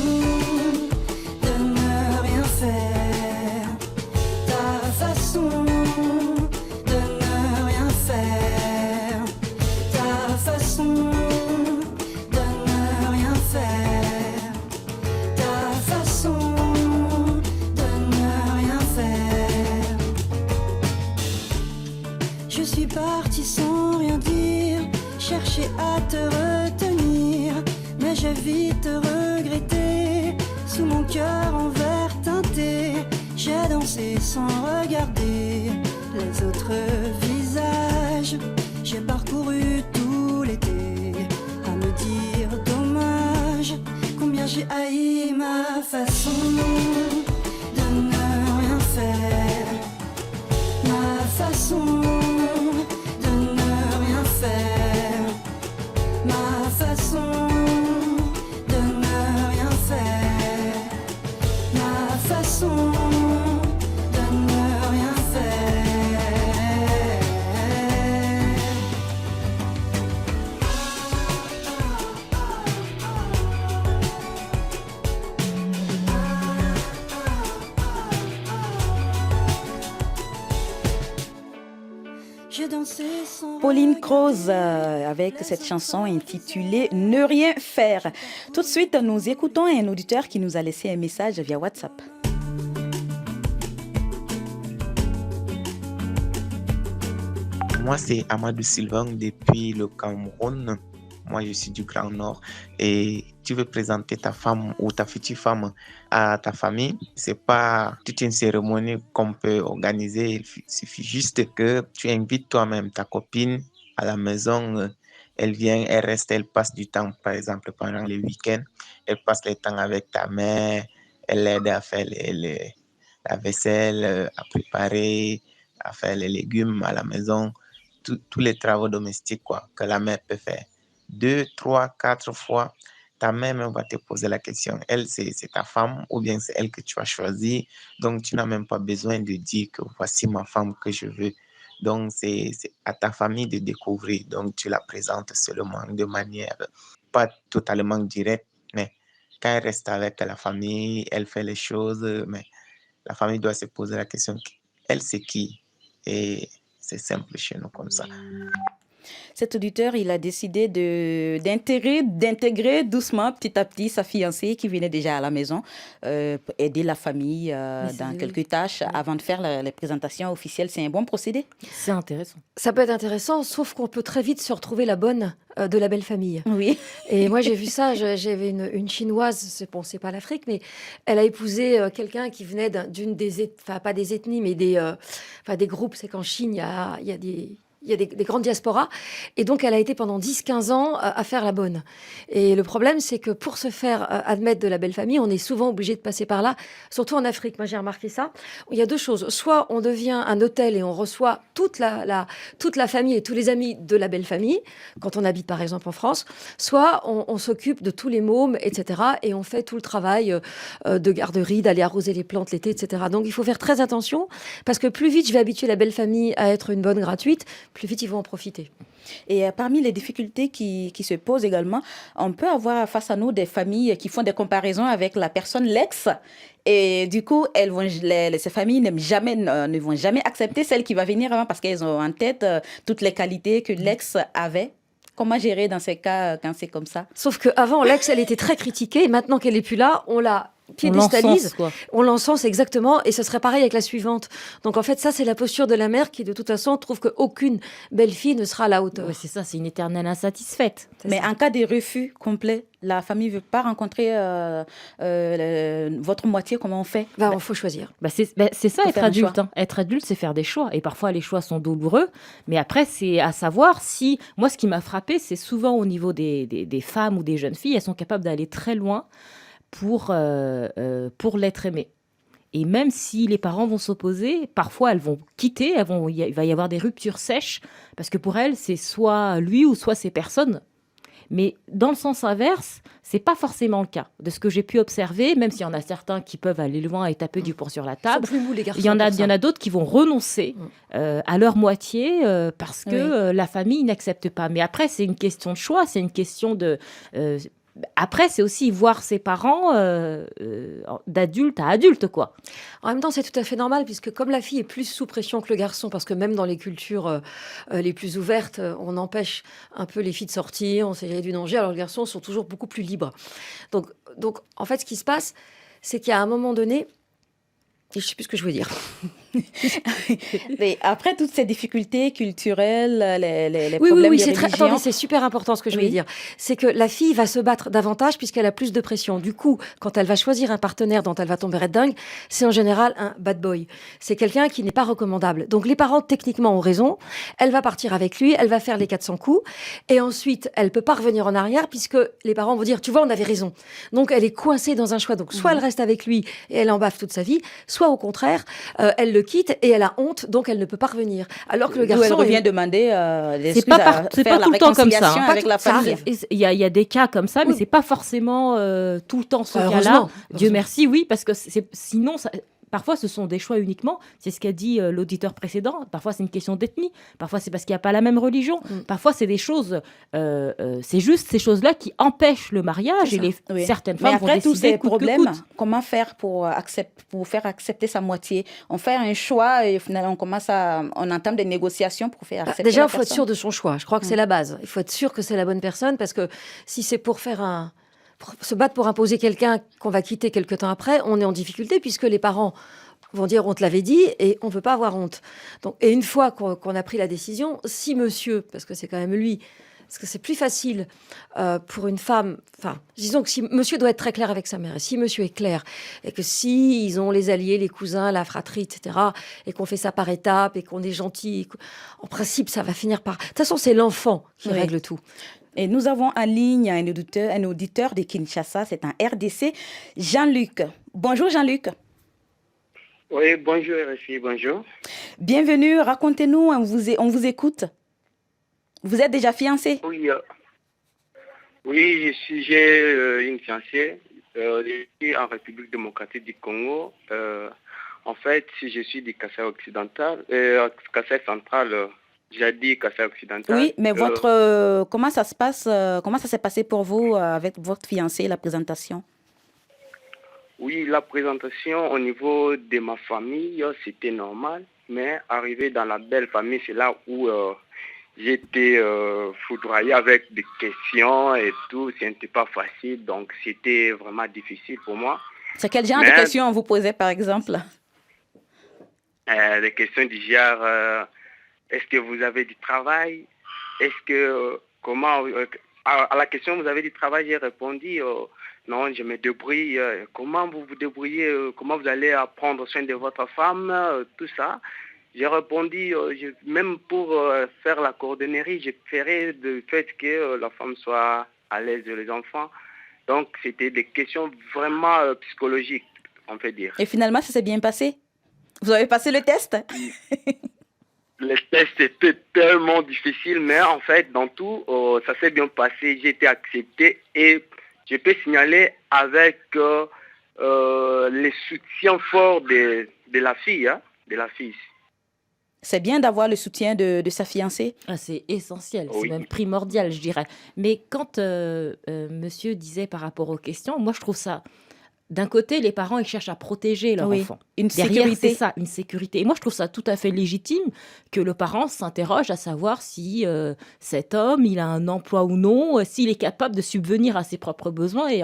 de ne rien faire, ta façon de ne rien faire, ta façon de ne rien faire, ta façon de ne rien faire. suis partie sans rien dire, chercher à te retenir, mais j'ai vite regretté. Sous mon cœur en verre teinté, j'ai dansé sans regarder les autres visages. J'ai parcouru tout l'été à me dire dommage, combien j'ai haï ma façon de ne rien faire, ma façon de ne rien faire, ma façon de ne rien faire, ma façon de ne rien faire. J'ai dansé sans Pauline Croze avec cette chanson intitulée Ne rien faire. Tout de suite, nous écoutons un auditeur qui nous a laissé un message via WhatsApp. Moi, c'est Amadou Sylvain depuis le Cameroun. Moi, je suis du Grand Nord. Et tu veux présenter ta femme ou ta future femme à ta famille. C'est pas toute une cérémonie qu'on peut organiser. Il suffit juste que tu invites toi-même ta copine à la maison. Elle vient, elle reste, elle passe du temps, par exemple, pendant les week-ends. Elle passe le temps avec ta mère. Elle l'aide à faire la vaisselle, à préparer, à faire les légumes à la maison. Tous les travaux domestiques quoi, que la mère peut faire. 2, 3, 4 fois, ta mère même va te poser la question. Elle, c'est ta femme ou bien c'est elle que tu as choisie. Donc, tu n'as même pas besoin de dire que voici ma femme que je veux. Donc, c'est à ta famille de découvrir. Donc, tu la présentes seulement de manière pas totalement directe, mais quand elle reste avec la famille, elle fait les choses, mais la famille doit se poser la question, elle, c'est qui? Et c'est simple chez nous comme ça. Cet auditeur, il a décidé d'intégrer doucement, petit à petit, sa fiancée qui venait déjà à la maison, aider la famille dans quelques tâches avant de faire les présentations officielles. C'est un bon procédé. C'est intéressant. Ça peut être intéressant, sauf qu'on peut très vite se retrouver la bonne de la belle famille. Oui. Et moi, j'ai vu ça. J'avais une Chinoise, c'est pas l'Afrique, mais elle a épousé quelqu'un qui venait d'une des, enfin pas des ethnies, mais des groupes. C'est qu'en Chine, il y a des grandes diasporas. Et donc, elle a été pendant 10-15 ans à faire la bonne. Et le problème, c'est que pour se faire admettre de la belle famille, on est souvent obligé de passer par là, surtout en Afrique. Moi, j'ai remarqué ça. Il y a deux choses. Soit on devient un hôtel et on reçoit toute la famille et tous les amis de la belle famille, quand on habite, par exemple, en France. Soit on s'occupe de tous les mômes, etc. Et on fait tout le travail de garderie, d'aller arroser les plantes l'été, etc. Donc, il faut faire très attention, parce que plus vite je vais habituer la belle famille à être une bonne gratuite, plus vite ils vont en profiter. Et parmi les difficultés qui se posent également, on peut avoir face à nous des familles qui font des comparaisons avec la personne, l'ex. Et du coup, ces familles ne vont jamais accepter celle qui va venir avant parce qu'elles ont en tête toutes les qualités que l'ex avait. Comment gérer dans ces cas quand c'est comme ça? Sauf qu'avant, l'ex, elle était très critiquée. Et maintenant qu'elle n'est plus là, on la piédestalise. On l'encense exactement. Et ce serait pareil avec la suivante. Donc en fait, ça, c'est la posture de la mère qui, de toute façon, trouve qu'aucune belle-fille ne sera à la hauteur. Ouais, c'est ça, c'est une éternelle insatisfaite. Mais en cas de refus complet, la famille ne veut pas rencontrer votre moitié, comment on fait? Il faut choisir. C'est ça, être adulte. Être adulte, c'est faire des choix. Et parfois, les choix sont douloureux. Mais après, c'est à savoir si... Moi, ce qui m'a frappée, c'est souvent au niveau des femmes ou des jeunes filles, elles sont capables d'aller très loin pour l'être aimée. Et même si les parents vont s'opposer, parfois elles vont quitter, il va y avoir des ruptures sèches, parce que pour elles, c'est soit lui ou soit ces personnes. Mais dans le sens inverse, c'est pas forcément le cas. De ce que j'ai pu observer, même s'il y en a certains qui peuvent aller loin et taper du poing sur la table, il y en a d'autres qui vont renoncer à leur moitié parce que la famille n'accepte pas. Mais après, c'est une question de choix, c'est une question de... Après, c'est aussi voir ses parents d'adulte à adulte, quoi. En même temps, c'est tout à fait normal, puisque comme la fille est plus sous pression que le garçon, parce que même dans les cultures les plus ouvertes, on empêche un peu les filles de sortir, on s'éveille du danger, alors les garçons sont toujours beaucoup plus libres. Donc, en fait, ce qui se passe, c'est qu'à un moment donné, Je ne sais plus ce que je veux dire. Mais après toutes ces difficultés culturelles, les Oui, problèmes de c'est religion... Attendez, c'est super important ce que je voulais dire. C'est que la fille va se battre davantage puisqu'elle a plus de pression. Du coup, quand elle va choisir un partenaire dont elle va tomber red dingue, c'est en général un bad boy. C'est quelqu'un qui n'est pas recommandable. Donc les parents, techniquement, ont raison. Elle va partir avec lui, elle va faire les 400 coups. Et ensuite, elle peut pas revenir en arrière puisque les parents vont dire, tu vois, on avait raison. Donc elle est coincée dans un choix. Donc soit elle reste avec lui et elle en baffe toute sa vie, soit au contraire, elle le quitte et elle a honte, donc elle ne peut pas revenir. Alors que le garçon... elle revient demander des C'est excuses pas faire tout la le temps comme ça. réconciliation Hein. avec la famille. Il y a des cas comme ça, mais c'est pas forcément tout le temps ce cas-là. Heureusement. Dieu merci, oui, parce que sinon... Parfois, ce sont des choix uniquement. C'est ce qu'a dit l'auditeur précédent. Parfois, c'est une question d'ethnie. Parfois, c'est parce qu'il n'y a pas la même religion. Parfois, c'est des choses... c'est juste ces choses-là qui empêchent le mariage. Et certaines femmes vont Mais après tous décider ces coûte que problèmes, coûte. comment faire pour faire accepter sa moitié? On fait un choix et finalement, on entame des négociations pour faire accepter Déjà, la il faut être personne. sûr de son choix. Je crois que c'est la base. Il faut être sûr que c'est la bonne personne parce que si c'est pour se battre pour imposer quelqu'un qu'on va quitter quelque temps après, on est en difficulté puisque les parents vont dire on te l'avait dit et on ne veut pas avoir honte. Donc, et une fois qu'on a pris la décision, si monsieur, parce que c'est quand même lui, parce que c'est plus facile pour une femme, enfin, disons que si monsieur doit être très clair avec sa mère, et si monsieur est clair, et que si ils ont les alliés, les cousins, la fratrie, etc., et qu'on fait ça par étapes, et qu'on est gentil, en principe, ça va finir par... De toute façon, c'est l'enfant qui règle tout. Et nous avons en ligne un auditeur de Kinshasa, c'est un RDC, Jean-Luc. Bonjour Jean-Luc. Oui, bonjour RFI, bonjour. Bienvenue, racontez-nous, on vous écoute. Vous êtes déjà fiancé? Oui, j'ai une fiancée. Je suis en République démocratique du Congo. En fait, je suis du Kassai occidental, Kassai central, j'ai dit Kassai occidental. Oui, mais comment ça se passe, comment ça s'est passé pour vous avec votre fiancé, la présentation? Oui, la présentation au niveau de ma famille, c'était normal, mais arrivé dans la belle famille, c'est là où j'étais foudroyé avec des questions et tout, ce n'était pas facile, donc c'était vraiment difficile pour moi. C'est quel genre de questions on vous posait par exemple? Des questions du genre, est-ce que vous avez du travail? Est-ce que, à la question vous avez du travail, j'ai répondu, non, je me débrouille. Comment vous vous débrouillez? Comment vous allez prendre soin de votre femme? Tout ça. J'ai répondu, même pour faire la cordonnerie, je ferai du fait que la femme soit à l'aise de les enfants. Donc, c'était des questions vraiment psychologiques, on peut dire. Et finalement, ça s'est bien passé? Vous avez passé le test? Le test était tellement difficile, mais en fait, dans tout, ça s'est bien passé. J'ai été accepté et je peux signaler avec les soutiens forts de la fille, de la fille. C'est bien d'avoir le soutien de sa fiancée. C'est essentiel, c'est même primordial, je dirais. Mais quand monsieur disait par rapport aux questions, moi je trouve ça... D'un côté, les parents, ils cherchent à protéger leur enfant. Une Derrière, sécurité. c'est ça, une sécurité. Et moi, je trouve ça tout à fait légitime que le parent s'interroge à savoir si cet homme, il a un emploi ou non, s'il est capable de subvenir à ses propres besoins et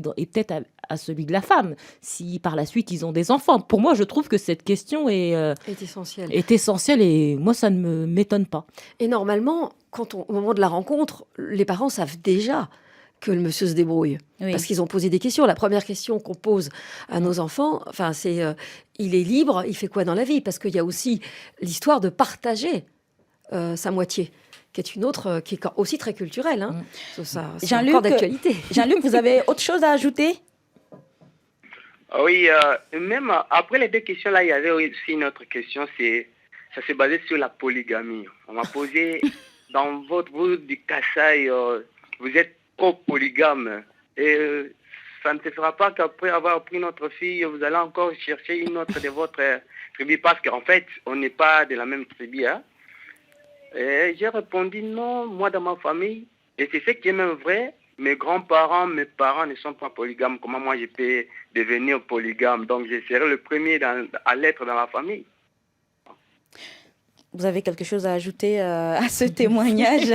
peut-être à celui de la femme, si par la suite, ils ont des enfants. Pour moi, je trouve que cette question est essentielle et moi, ça ne m'étonne pas. Et normalement, au moment de la rencontre, les parents savent déjà que le monsieur se débrouille. Parce qu'ils ont posé des questions. La première question qu'on pose à nos enfants, c'est il est libre, il fait quoi dans la vie? Parce qu'il y a aussi l'histoire de partager sa moitié, qui est une autre, qui est aussi très culturelle. Hein. Ça, c'est encore d'actualité. Jean-Luc, vous avez autre chose à ajouter? Oui, même après les deux questions, là, il y avait aussi une autre question, ça s'est basé sur la polygamie. On m'a posé, vous du Kassai, vous êtes polygame et ça ne se fera pas qu'après avoir pris notre fille, vous allez encore chercher une autre de votre tribu parce qu'en fait, on n'est pas de la même tribu. Hein? Et j'ai répondu non, moi dans ma famille, et c'est ce qui est même vrai, mes grands-parents, mes parents ne sont pas polygames. Comment moi je peux devenir polygame? Donc je serai le premier à l'être dans la famille. Vous avez quelque chose à ajouter à ce témoignage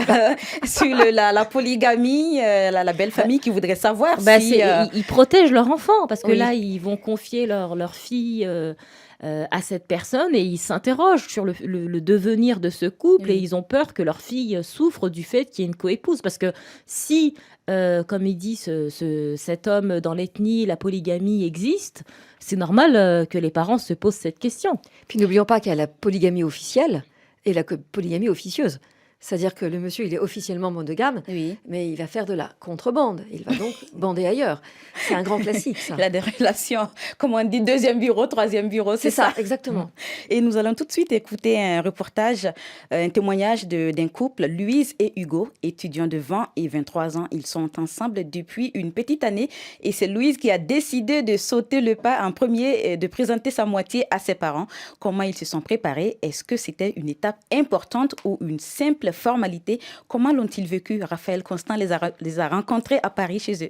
sur la polygamie, la belle famille qui voudrait savoir si... Ils protègent leur enfant parce que là, ils vont confier leur fille à cette personne et ils s'interrogent sur le devenir de ce couple et ils ont peur que leur fille souffre du fait qu'il y ait une coépouse. Parce que si, comme il dit, cet homme dans l'ethnie, la polygamie existe, c'est normal que les parents se posent cette question. Puis n'oublions pas qu'il y a la polygamie officielle et la polygamie officieuse. C'est-à-dire que le monsieur, il est officiellement monogame, mais il va faire de la contrebande. Il va donc bander ailleurs. C'est un grand classique, ça. Il a des relations, comme on dit, deuxième bureau, troisième bureau, c'est ça. Exactement. Et nous allons tout de suite écouter un reportage, un témoignage d'un couple, Louise et Hugo, étudiants de 20 et 23 ans. Ils sont ensemble depuis une petite année et c'est Louise qui a décidé de sauter le pas en premier et de présenter sa moitié à ses parents. Comment ils se sont préparés? Est-ce que c'était une étape importante ou une simple formalité? Comment l'ont-ils vécu? Raphaël Constant les a rencontrés à Paris chez eux.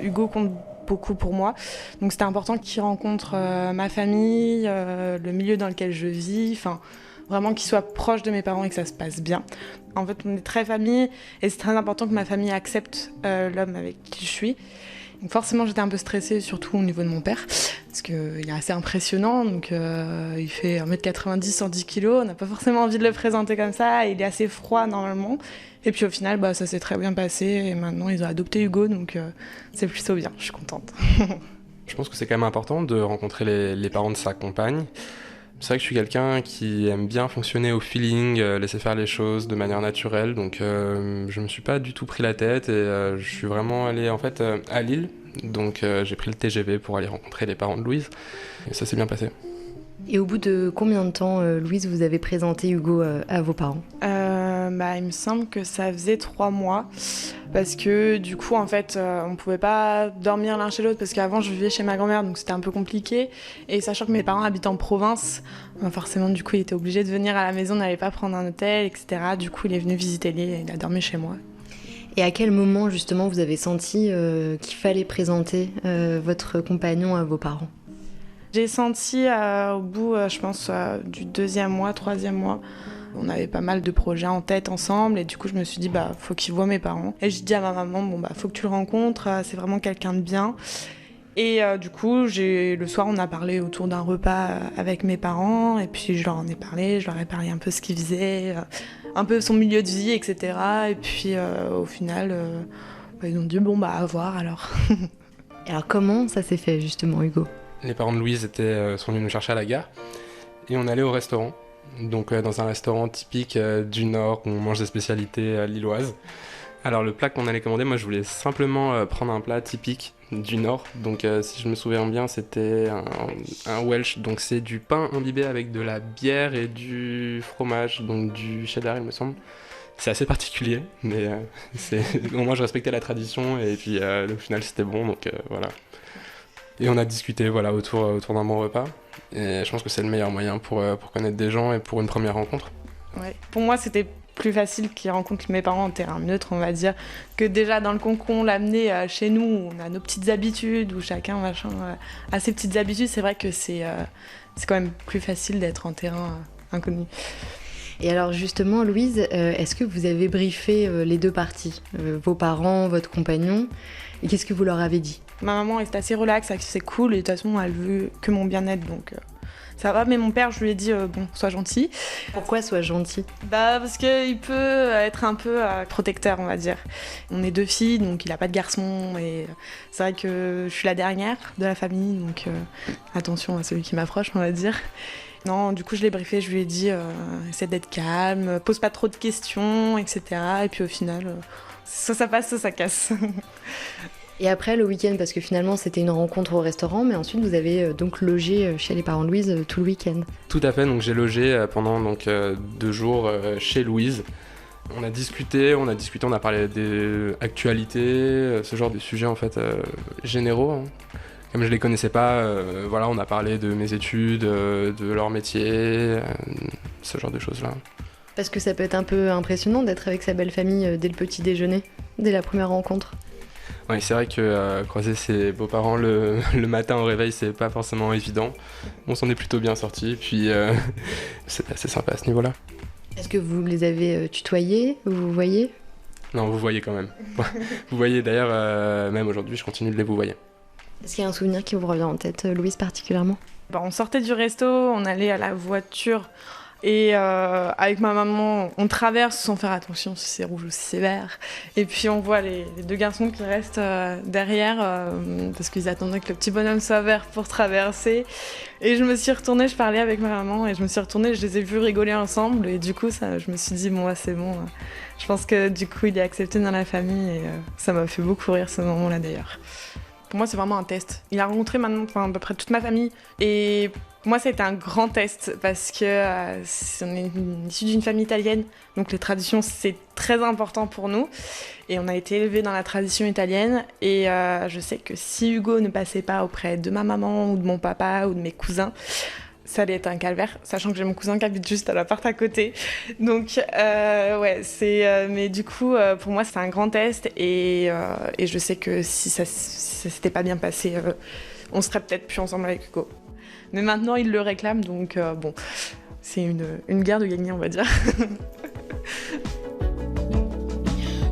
Hugo compte beaucoup pour moi, donc c'était important qu'il rencontre ma famille, le milieu dans lequel je vis, enfin vraiment qu'il soit proche de mes parents et que ça se passe bien. En fait, on est très famille et c'est très important que ma famille accepte l'homme avec qui je suis. Donc forcément, j'étais un peu stressée, surtout au niveau de mon père, parce qu'il est assez impressionnant, donc il fait 1m90, 110 kg, on n'a pas forcément envie de le présenter comme ça, il est assez froid normalement. Et puis au final, ça s'est très bien passé, et maintenant ils ont adopté Hugo, donc c'est plutôt bien, je suis contente. Je pense que c'est quand même important de rencontrer les parents de sa compagne. C'est vrai que je suis quelqu'un qui aime bien fonctionner au feeling, laisser faire les choses de manière naturelle, donc je me suis pas du tout pris la tête et je suis vraiment allé en fait à Lille, donc j'ai pris le TGV pour aller rencontrer les parents de Louise et ça s'est bien passé. Et au bout de combien de temps, Louise, vous avez présenté Hugo à vos parents ? Il me semble que ça faisait 3 mois, parce que du coup, en fait, on pouvait pas dormir l'un chez l'autre, parce qu'avant, je vivais chez ma grand-mère, donc c'était un peu compliqué. Et sachant que mes parents habitent en province, forcément, du coup, il était obligé de venir à la maison, on n'allait pas prendre un hôtel, etc. Du coup, il est venu visiter Lille et il a dormi chez moi. Et à quel moment, justement, vous avez senti qu'il fallait présenter votre compagnon à vos parents ? J'ai senti au bout, je pense, du 2e mois, 3e mois, on avait pas mal de projets en tête ensemble et du coup je me suis dit faut qu'il voie mes parents. Et j'ai dit à ma maman faut que tu le rencontres, c'est vraiment quelqu'un de bien. Et du coup le soir on a parlé autour d'un repas avec mes parents et puis je leur en ai parlé, je leur ai parlé un peu ce qu'ils faisaient, un peu son milieu de vie, etc. Et puis au final ils ont dit à voir alors. Et alors comment ça s'est fait justement, Hugo ? Les parents de Louise sont venus nous chercher à la gare et on allait au restaurant. Donc dans un restaurant typique du Nord où on mange des spécialités lilloises. Alors le plat qu'on allait commander, moi je voulais simplement prendre un plat typique du Nord. Donc si je me souviens bien, c'était un Welsh. Donc c'est du pain imbibé avec de la bière et du fromage, donc du cheddar il me semble. C'est assez particulier, mais au moins je respectais la tradition et puis au final c'était bon, donc voilà. Et on a discuté autour d'un bon repas. Et je pense que c'est le meilleur moyen pour connaître des gens et pour une première rencontre. Ouais. Pour moi, c'était plus facile qu'ils rencontrent mes parents en terrain neutre, on va dire, que déjà dans le concon, l'amener chez nous, où on a nos petites habitudes, où chacun a ses petites habitudes. C'est vrai que c'est quand même plus facile d'être en terrain inconnu. Et alors justement, Louise, est-ce que vous avez briefé les deux parties, vos parents, votre compagnon, et qu'est-ce que vous leur avez dit ? Ma maman est assez relaxe, c'est cool, et de toute façon, elle veut que mon bien-être, donc ça va. Mais mon père, je lui ai dit, sois gentil. Pourquoi sois gentil ? Parce qu'il peut être un peu protecteur, on va dire. On est 2 filles, donc il n'a pas de garçon, et c'est vrai que je suis la dernière de la famille, donc attention à celui qui m'approche, on va dire. Non, du coup, je l'ai briefé, je lui ai dit, essaie d'être calme, pose pas trop de questions, etc. Et puis au final, soit ça passe, soit ça casse. Et après, le week-end, parce que finalement, c'était une rencontre au restaurant, mais ensuite, vous avez donc logé chez les parents de Louise tout le week-end. Tout à fait, donc j'ai logé pendant 2 jours chez Louise. On a discuté, on a parlé des actualités, ce genre de sujets en fait généraux. Hein. Comme je les connaissais pas, on a parlé de mes études, de leur métier, ce genre de choses-là. Parce que ça peut être un peu impressionnant d'être avec sa belle famille dès le petit déjeuner, dès la première rencontre. Ouais, c'est vrai que croiser ses beaux-parents le matin au réveil, c'est pas forcément évident. On s'en est plutôt bien sortis, puis c'est assez sympa à ce niveau-là. Est-ce que vous les avez tutoyés, vous voyez? Non, vous voyez quand même. Vous voyez d'ailleurs, même aujourd'hui, je continue de les vous voyer. Est-ce qu'il y a un souvenir qui vous revient en tête, Louise, particulièrement? On sortait du resto, on allait à la voiture et avec ma maman, on traverse sans faire attention si c'est rouge ou si c'est vert. Et puis on voit les deux garçons qui restent derrière parce qu'ils attendaient que le petit bonhomme soit vert pour traverser. Et je me suis retournée, je parlais avec ma maman et je me suis retournée, je les ai vus rigoler ensemble et du coup je me suis dit bon c'est bon. Je pense que du coup il est accepté dans la famille et ça m'a fait beaucoup rire ce moment-là d'ailleurs. Pour moi, c'est vraiment un test. Il a rencontré maintenant à peu près toute ma famille. Et pour moi, ça a été un grand test parce que on est issu d'une famille italienne. Donc les traditions, c'est très important pour nous. Et on a été élevés dans la tradition italienne. Et je sais que si Hugo ne passait pas auprès de ma maman ou de mon papa ou de mes cousins, ça allait être un calvaire, sachant que j'ai mon cousin qui habite juste à l'appart à côté. Donc, mais du coup, pour moi, c'est un grand test. Et je sais que si ça s'était pas bien passé, on serait peut-être plus ensemble avec Hugo. Mais maintenant, il le réclame, donc bon, c'est une guerre de gagner, on va dire.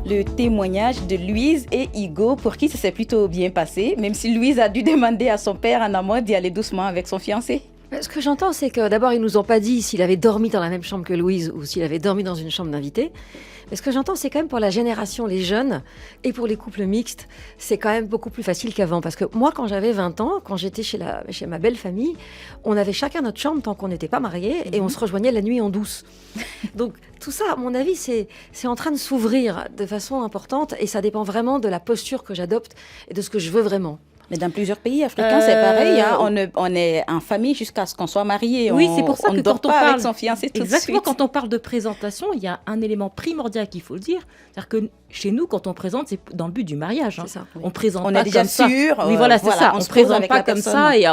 Le témoignage de Louise et Hugo, pour qui ça s'est plutôt bien passé, même si Louise a dû demander à son père en amont d'y aller doucement avec son fiancé. Ce que j'entends, c'est que d'abord, ils nous ont pas dit s'il avait dormi dans la même chambre que Louise ou s'il avait dormi dans une chambre d'invité. Mais ce que j'entends, c'est quand même pour la génération, les jeunes, et pour les couples mixtes, c'est quand même beaucoup plus facile qu'avant. Parce que moi, quand j'avais 20 ans, quand j'étais chez ma belle famille, on avait chacun notre chambre tant qu'on n'était pas mariés, et on se rejoignait la nuit en douce. Donc tout ça, à mon avis, c'est en train de s'ouvrir de façon importante, et ça dépend vraiment de la posture que j'adopte et de ce que je veux vraiment. Mais dans plusieurs pays africains, c'est pareil. Hein. On est en famille jusqu'à ce qu'on soit marié. Oui, c'est pour ça que quand on parle avec son fiancé tout de suite. Exactement, quand on parle de présentation, il y a un élément primordial qu'il faut le dire. C'est-à-dire que chez nous, quand on présente, c'est dans le but du mariage. Hein. C'est ça, oui. On présente on pas est déjà comme ça. sûr. Oui, voilà, c'est ça. On se présente pas comme personne. ça et,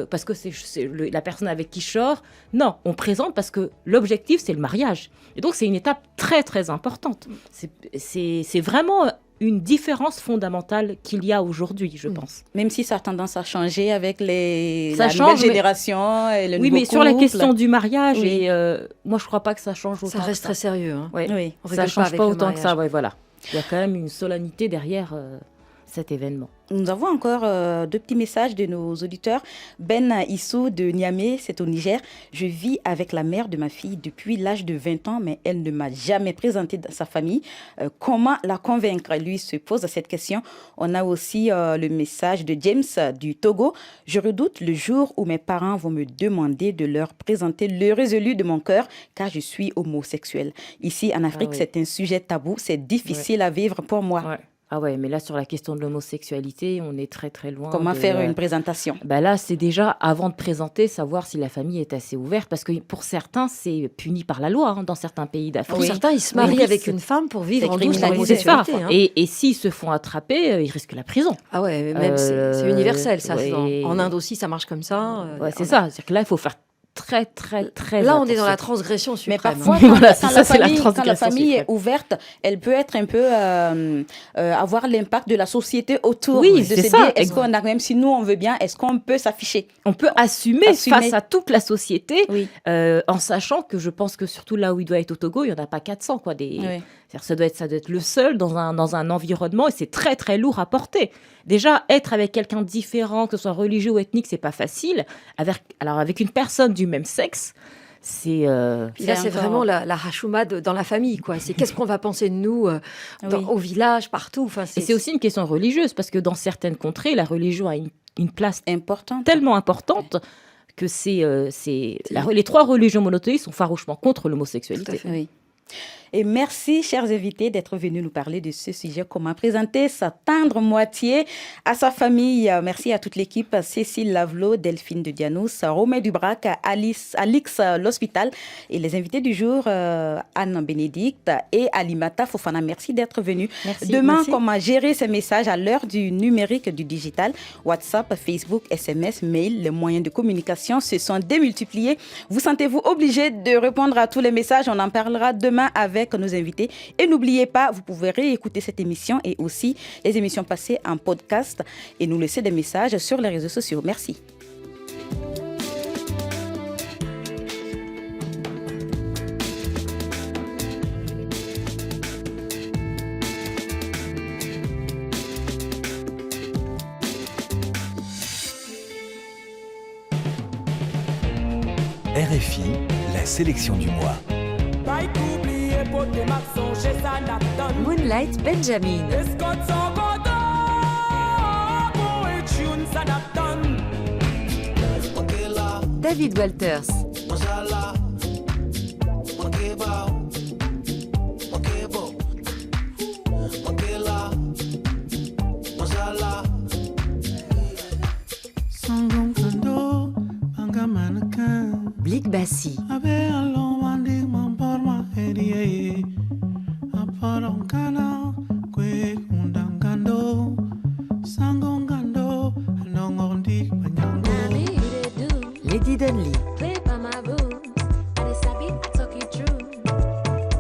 parce que c'est la personne avec qui je sors. Non, on présente parce que l'objectif, c'est le mariage. Et donc, c'est une étape très, très importante. C'est vraiment une différence fondamentale qu'il y a aujourd'hui, je pense. Même si ça a tendance à changer avec la nouvelle génération et le nouveau couple. Oui, mais sur la question du mariage, et moi, je ne crois pas que ça change autant. Ça reste très sérieux. Hein. Ouais. Oui. Ça ne change pas autant que ça. Ouais, voilà. Il y a quand même une solennité derrière cet événement. Nous avons encore deux petits messages de nos auditeurs. Ben Issou de Niamey, c'est au Niger. Je vis avec la mère de ma fille depuis l'âge de 20 ans, mais elle ne m'a jamais présenté dans sa famille. Comment la convaincre? Lui se pose cette question. On a aussi le message de James du Togo. Je redoute le jour où mes parents vont me demander de leur présenter le résolu de mon cœur, car je suis homosexuel. Ici, en Afrique, c'est un sujet tabou. C'est difficile à vivre pour moi. Ouais. Ah ouais, mais là, sur la question de l'homosexualité, on est très très loin. Comment faire une présentation? Là, c'est déjà, avant de présenter, savoir si la famille est assez ouverte, parce que pour certains, c'est puni par la loi, dans certains pays d'Afrique. Pour certains, ils se marient avec une femme pour vivre en douce l'homosexualité. Hein. Et s'ils se font attraper, ils risquent la prison. Ah ouais, même c'est universel, ça. Ouais. En Inde aussi, ça marche comme ça. Ouais, c'est ça. C'est-à-dire que là, il faut faire très Là, attention. on est dans la transgression suprême. Mais parfois, quand la famille est ouverte, elle peut être un peu avoir l'impact de la société autour. Oui, de se dire, est-ce qu'on a, même si nous on veut bien, est-ce qu'on peut s'afficher? On peut assumer face à toute la société, en sachant que je pense que surtout là où il doit être au Togo, il n'y en a pas 400 quoi. Ça doit être le seul dans un environnement, et c'est très très lourd à porter. Déjà, être avec quelqu'un de différent, que ce soit religieux ou ethnique, c'est pas facile. Avec une personne du même sexe, c'est vraiment la hashoumade dans la famille, quoi. C'est qu'est-ce qu'on va penser de nous au village, partout. Enfin, et c'est aussi une question religieuse, parce que dans certaines contrées, la religion a une place tellement importante que les 3 religions monothéistes sont farouchement contre l'homosexualité. Tout à fait. Oui. Et merci, chers invités, d'être venus nous parler de ce sujet. Comment présenter sa tendre moitié à sa famille. Merci à toute l'équipe. Cécile Lavelot, Delphine de Dianous, Romain Dubrac, Alix L'Hospital et les invités du jour, Anne Bénédicte et Alimata Fofana. Merci d'être venus. Demain, comment gérer ces messages à l'heure du numérique, du digital? WhatsApp, Facebook, SMS, mail, les moyens de communication se sont démultipliés. Vous sentez-vous obligé de répondre à tous les messages? On en parlera demain. demain avec nos invités. Et n'oubliez pas, vous pouvez réécouter cette émission et aussi les émissions passées en podcast et nous laisser des messages sur les réseaux sociaux. Merci. RFI, la sélection du mois. Moonlight Benjamin. David Walters. Blik Bassi. Lady Dunley.